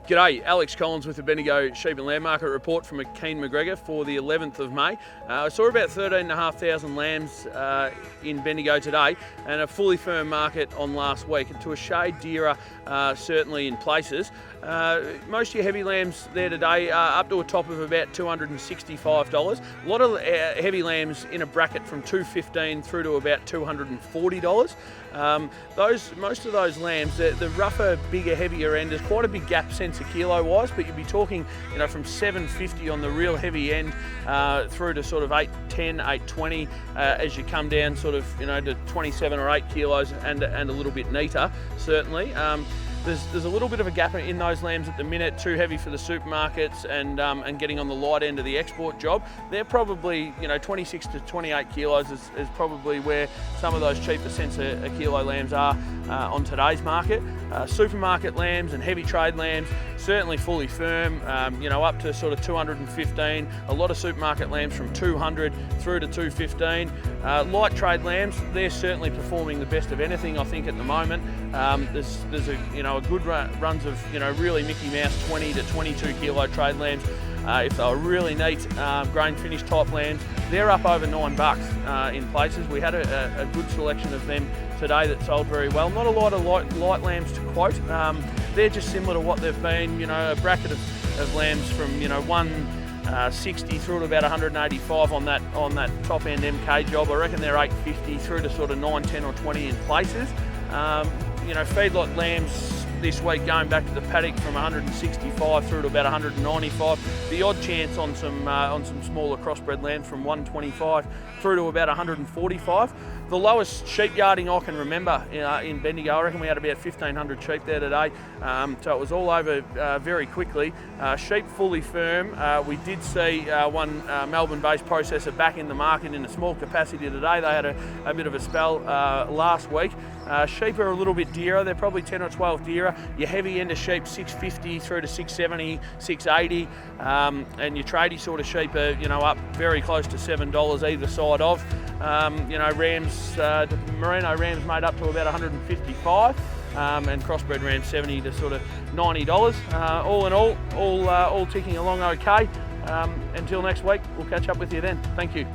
G'day, Alex Collins with the Bendigo Sheep and Lamb Market Report from McKean McGregor for the 11th of May. I saw about 13,500 lambs in Bendigo today and a fully firm market on last week, and to a shade dearer certainly in places. Most of your heavy lambs there today are up to a top of about $265. A lot of heavy lambs in a bracket from $215 through to about $240. Most of those lambs, the rougher, bigger, heavier end, there's quite a big gap cents a kilo wise, but you'd be talking, from $7.50 on the real heavy end through to sort of $8.10, $8.20 as you come down sort of to 27 or 8 kilos and a little bit neater certainly. There's a little bit of a gap in those lambs at the minute, too heavy for the supermarkets and getting on the light end of the export job. They're probably 26 to 28 kilos is probably where some of those cheaper cents a kilo lambs are on today's market. Supermarket lambs and heavy trade lambs certainly fully firm, up to sort of 215. A lot of supermarket lambs from 200 through to 215. Light trade lambs, they're certainly performing the best of anything I think at the moment. There's a good runs of really Mickey Mouse 20 to 22 kilo trade lambs. If they were really neat grain finish type lambs, they're up over $9 in places. We had a good selection of them today that sold very well. Not a lot of light lambs to quote. They're just similar to what they've been. A bracket of lambs from 160 through to about 185 on that top end MK job. I reckon they're 850 through to sort of 9, 10 or 20 in places. Feedlot lambs this week going back to the paddock from 165 through to about 195. The odd chance on some smaller crossbred lambs from 125 through to about 145. The lowest sheep yarding I can remember in Bendigo, I reckon we had about 1,500 sheep there today. So it was all over very quickly. Sheep fully firm. We did see one Melbourne-based processor back in the market in a small capacity today. They had a bit of a spell last week. Sheep are a little bit dearer. They're probably 10 or 12 dearer. Your heavy end of sheep, $650 through to $670, $680, and your tradie sort of sheep are up very close to $7 either side of. Rams, merino rams made up to about 155, and crossbred rams 70 to sort of $90. All in all ticking along okay. Until next week, we'll catch up with you then. Thank you.